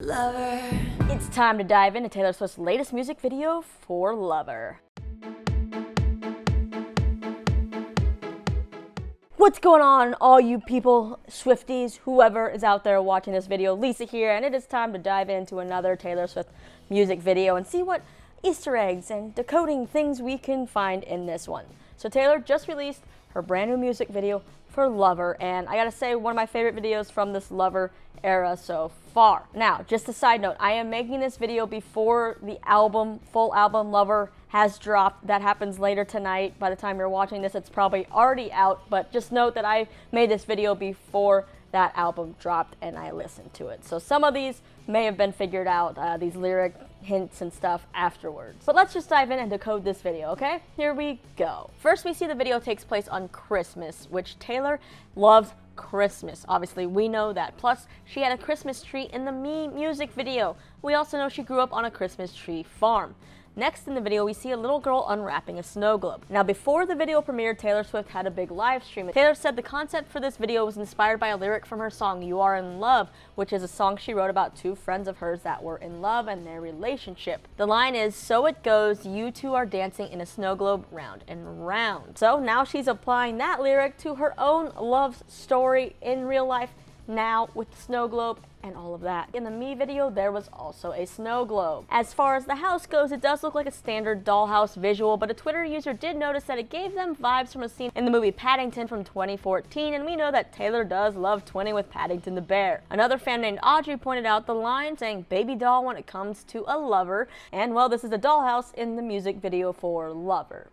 Lover. It's time to dive into Taylor Swift's latest music video for Lover. What's going on, all you people, Swifties, whoever is out there watching this video? Lisa here, and it is time to dive into another Taylor Swift music video and see what Easter eggs and decoding things we can find in this one. So Taylor just released her brand new music video for Lover, and I gotta say, one of my favorite videos from this Lover era so far. Now, just a side note, I am making this video before the full album Lover has dropped. That happens later tonight. By the time you're watching this, it's probably already out, but just note that I made this video before that album dropped and I listened to it. So some of these may have been figured out, these lyric hints and stuff afterwards. But let's just dive in and decode this video, okay? Here we go. First, we see the video takes place on Christmas, which Taylor loves Christmas. Obviously, we know that. Plus, she had a Christmas tree in the Me music video. We also know she grew up on a Christmas tree farm. Next in the video, we see a little girl unwrapping a snow globe. Now, before the video premiered, Taylor Swift had a big live stream. Taylor said the concept for this video was inspired by a lyric from her song, You Are in Love, which is a song she wrote about two friends of hers that were in love and their relationship. The line is, so it goes, you two are dancing in a snow globe round and round. So now she's applying that lyric to her own love story in real life now with the snow globe and all of that. In the Me video, there was also a snow globe. As far as the house goes, it does look like a standard dollhouse visual, but a Twitter user did notice that it gave them vibes from a scene in the movie Paddington from 2014, and we know that Taylor does love twinning with Paddington the bear. Another fan named Audrey pointed out the line saying baby doll when it comes to a lover, and well, this is a dollhouse in the music video for Lover.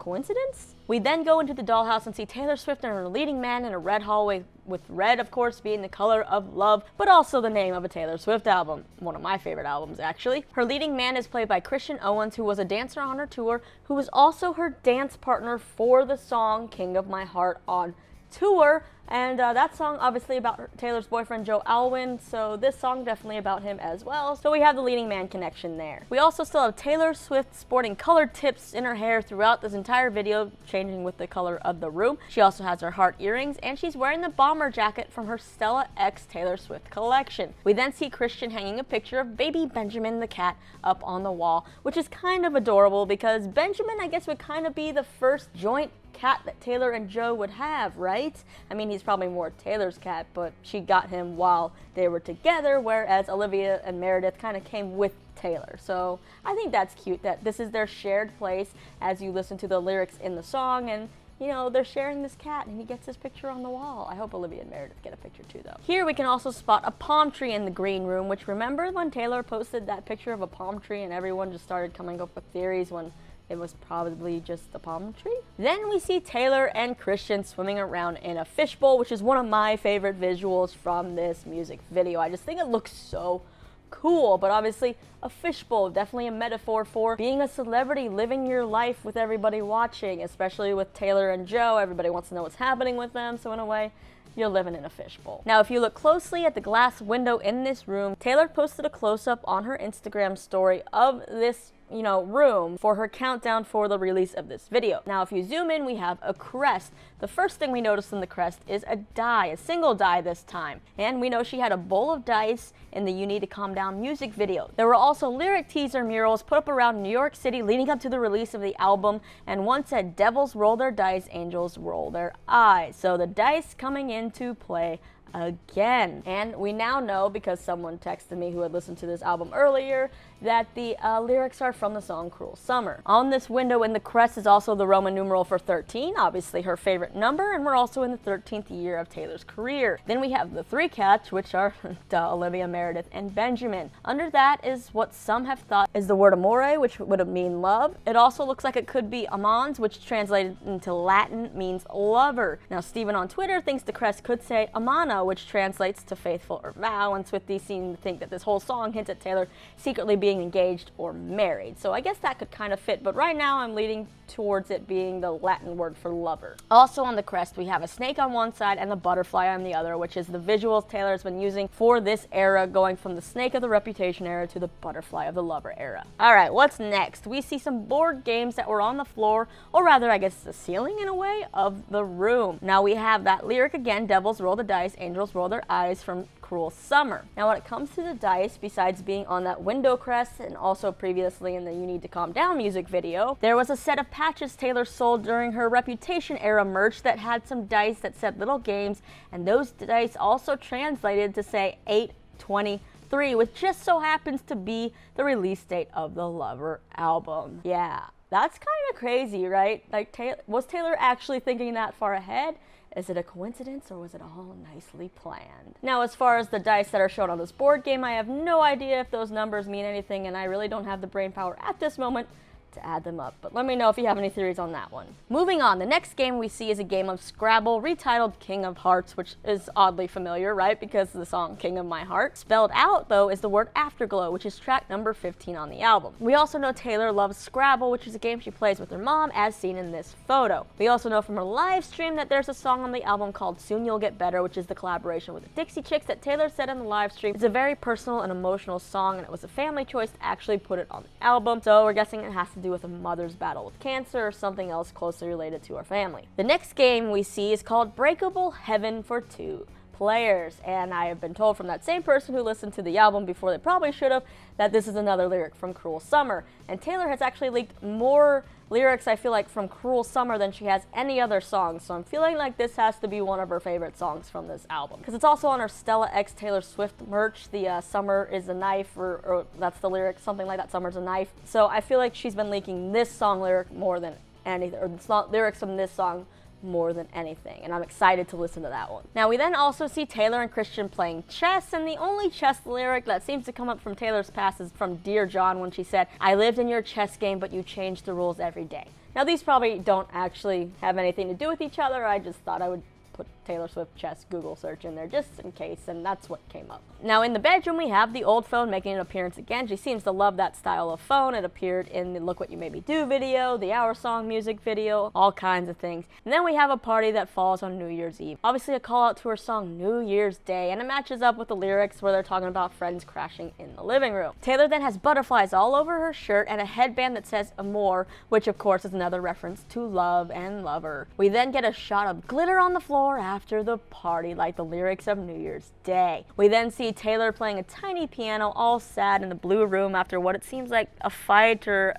Coincidence? We then go into the dollhouse and see Taylor Swift and her leading man in a red hallway, with red, of course, being the color of love, but also the name of a Taylor Swift album. One of my favorite albums, actually. Her leading man is played by Christian Owens, who was a dancer on her tour, who was also her dance partner for the song King of My Heart on tour. And that song obviously about Taylor's boyfriend Joe Alwyn, so this song definitely about him as well. So we have the leading man connection there. We also still have Taylor Swift sporting colored tips in her hair throughout this entire video, changing with the color of the room. She also has her heart earrings, and she's wearing the bomber jacket from her Stella X Taylor Swift collection. We then see Christian hanging a picture of baby Benjamin the cat up on the wall, which is kind of adorable because Benjamin, I guess, would kind of be the first joint cat that Taylor and Joe would have, right? I mean, he's probably more Taylor's cat, but she got him while they were together, whereas Olivia and Meredith kind of came with Taylor. So I think that's cute that this is their shared place as you listen to the lyrics in the song, and you know, they're sharing this cat and he gets his picture on the wall. I hope Olivia and Meredith get a picture too, though. Here we can also spot a palm tree in the green room, which remember when Taylor posted that picture of a palm tree and everyone just started coming up with theories when it was probably just a palm tree? Then we see Taylor and Christian swimming around in a fishbowl, which is one of my favorite visuals from this music video. I just think it looks so cool, but obviously a fishbowl, definitely a metaphor for being a celebrity, living your life with everybody watching, especially with Taylor and Joe. Everybody wants to know what's happening with them, so in a way, you're living in a fishbowl. Now, if you look closely at the glass window in this room, Taylor posted a close-up on her Instagram story of this room for her countdown for the release of this video. Now, if you zoom in, we have a crest. The first thing we notice in the crest is a die, a single die this time. And we know she had a bowl of dice in the You Need to Calm Down music video. There were also lyric teaser murals put up around New York City leading up to the release of the album, and one said, devils roll their dice, angels roll their eyes. So the dice coming into play again. And we now know, because someone texted me who had listened to this album earlier, that the lyrics are from the song Cruel Summer. On this window in the crest is also the Roman numeral for 13, obviously her favorite number, and we're also in the 13th year of Taylor's career. Then we have the three cats, which are Olivia, Meredith, and Benjamin. Under that is what some have thought is the word amore, which would mean love. It also looks like it could be amans, which translated into Latin means lover. Now, Steven on Twitter thinks the crest could say amana, which translates to faithful or vow, and Swifties seem to think that this whole song hints at Taylor secretly being engaged or married. So I guess that could kind of fit, but right now I'm leaning towards it being the Latin word for lover. Also on the crest, we have a snake on one side and the butterfly on the other, which is the visuals Taylor has been using for this era, going from the snake of the Reputation era to the butterfly of the Lover era. All right, what's next? We see some board games that were on the floor, or rather, I guess the ceiling in a way, of the room. Now we have that lyric again, devils roll the dice, angels roll their eyes, from Cruel Summer. Now when it comes to the dice, besides being on that window crest and also previously in the You Need to Calm Down music video, there was a set of patches Taylor sold during her Reputation era merch that had some dice that said little games, and those dice also translated to say 8/23, which just so happens to be the release date of the Lover album. Yeah, that's kind of crazy, right? Like, was Taylor actually thinking that far ahead? Is it a coincidence, or was it all nicely planned? Now, as far as the dice that are shown on this board game, I have no idea if those numbers mean anything, and I really don't have the brain power at this moment to add them up, but let me know if you have any theories on that one. Moving on, the next game we see is a game of Scrabble retitled King of Hearts, which is oddly familiar, right? Because of the song King of My Heart. Spelled out, though, is the word Afterglow, which is track number 15 on the album. We also know Taylor loves Scrabble, which is a game she plays with her mom, as seen in this photo. We also know from her live stream that there's a song on the album called Soon You'll Get Better, which is the collaboration with the Dixie Chicks that Taylor said in the live stream. It's a very personal and emotional song, and it was a family choice to actually put it on the album, so we're guessing it has to do with a mother's battle with cancer or something else closely related to her family. The next game we see is called Breakable Heaven for 2 players, and I have been told from that same person who listened to the album before they probably should have that this is another lyric from Cruel Summer, and Taylor has actually leaked more lyrics, I feel like, from Cruel Summer than she has any other song, so I'm feeling like this has to be one of her favorite songs from this album. Because it's also on her Stella X Taylor Swift merch, the Summer is a Knife, or that's the lyric, something like that, Summer's a Knife. So I feel like she's been leaking this song lyric more than anything, or it's not lyrics from this song more than anything, and I'm excited to listen to that one. Now we then also see Taylor and Christian playing chess, and the only chess lyric that seems to come up from Taylor's past is from Dear John, when she said, "I lived in your chess game, but you changed the rules every day." Now these probably don't actually have anything to do with each other, I just thought I would put Taylor Swift chess Google search in there just in case, and that's what came up. Now in the bedroom we have the old phone making an appearance again. She seems to love that style of phone. It appeared in the Look What You Made Me Do video, the Our Song music video, all kinds of things. And then we have a party that falls on New Year's Eve. Obviously a call out to her song New Year's Day, and it matches up with the lyrics where they're talking about friends crashing in the living room. Taylor then has butterflies all over her shirt and a headband that says Amor, which of course is another reference to love and lover. We then get a shot of glitter on the floor after the party, like the lyrics of New Year's Day. We then see Taylor playing a tiny piano, all sad in the blue room after what it seems like a fight or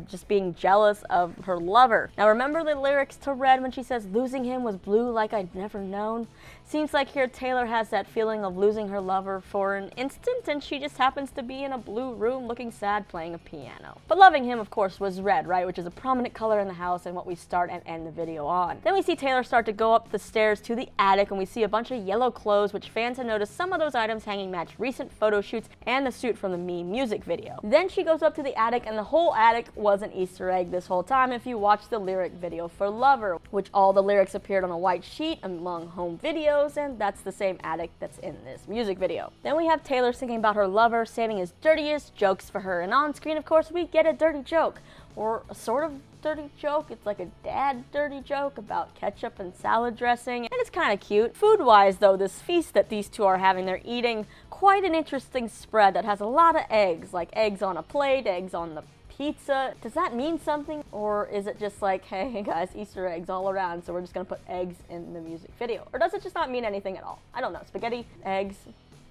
just being jealous of her lover. Now remember the lyrics to Red when she says losing him was blue like I'd never known? Seems like here Taylor has that feeling of losing her lover for an instant, and she just happens to be in a blue room looking sad playing a piano. But loving him, of course, was red, right? Which is a prominent color in the house and what we start and end the video on. Then we see Taylor start to go up the stairs to the attic, and we see a bunch of yellow clothes, which fans have noticed some of those items hanging match recent photo shoots and the suit from the Me music video. Then she goes up to the attic, and the whole attic was an Easter egg this whole time if you watch the lyric video for Lover, which all the lyrics appeared on a white sheet among home videos, and that's the same attic that's in this music video. Then we have Taylor singing about her lover, saving his dirtiest jokes for her, and on screen, of course, we get a dirty joke, or a sort of dirty joke. It's like a dad dirty joke about ketchup and salad dressing, and it's kind of cute. Food-wise, though, this feast that these two are having, they're eating quite an interesting spread that has a lot of eggs, like eggs on a plate, eggs on the pizza. Does that mean something, or is it just like, hey guys, Easter eggs all around, so we're just gonna put eggs in the music video? Or does it just not mean anything at all? I don't know. Spaghetti, eggs,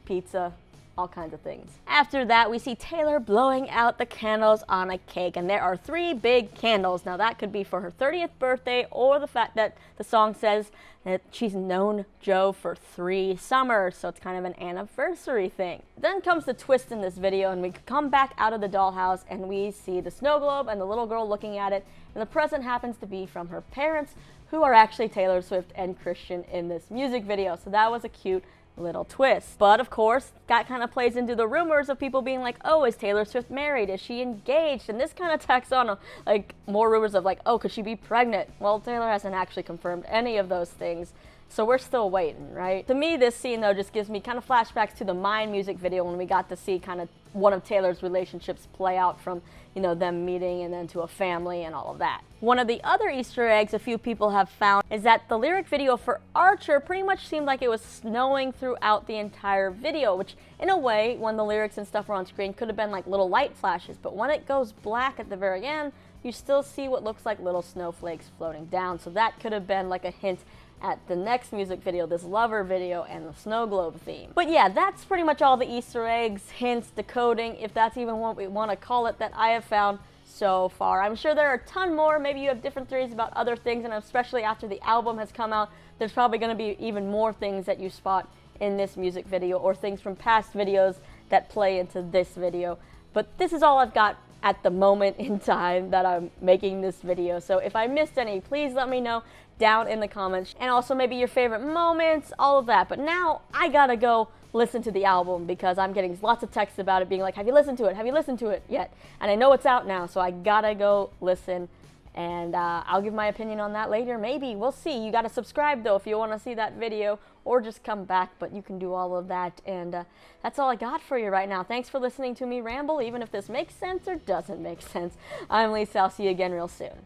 pizza, all kinds of things. After that, we see Taylor blowing out the candles on a cake, and there are 3 big candles. Now that could be for her 30th birthday, or the fact that the song says that she's known Joe for 3 summers, so it's kind of an anniversary thing. Then comes the twist in this video, and we come back out of the dollhouse, and we see the snow globe and the little girl looking at it, and the present happens to be from her parents, who are actually Taylor Swift and Christian in this music video. So that was a cute little twist. But of course, that kind of plays into the rumors of people being like, oh, is Taylor Swift married? Is she engaged? And this kind of tacks on like more rumors of like, oh, could she be pregnant? Well, Taylor hasn't actually confirmed any of those things, so we're still waiting, right? To me, this scene though just gives me kind of flashbacks to the Mine music video when we got to see kind of one of Taylor's relationships play out from, you know, them meeting and then to a family and all of that. One of the other Easter eggs a few people have found is that the lyric video for Archer pretty much seemed like it was snowing throughout the entire video, which in a way, when the lyrics and stuff were on screen, could have been like little light flashes, but when it goes black at the very end, you still see what looks like little snowflakes floating down, so that could have been like a hint at the next music video, this lover video, and the snow globe theme. But yeah, that's pretty much all the Easter eggs, hints, decoding, if that's even what we want to call it, that I have found so far. I'm sure there are a ton more. Maybe you have different theories about other things, and especially after the album has come out, there's probably going to be even more things that you spot in this music video, or things from past videos that play into this video. But this is all I've got at the moment in time that I'm making this video. So if I missed any, please let me know down in the comments, and also maybe your favorite moments, all of that. But now I gotta go listen to the album, because I'm getting lots of texts about it being like, have you listened to it? Have you listened to it yet? And I know it's out now, so I gotta go listen, and I'll give my opinion on that later. Maybe, we'll see. You gotta subscribe though if you want to see that video, or just come back, but you can do all of that. And that's all I got for you right now. Thanks for listening to me ramble, even if this makes sense or doesn't make sense. I'm Lisa. I'll see you again real soon.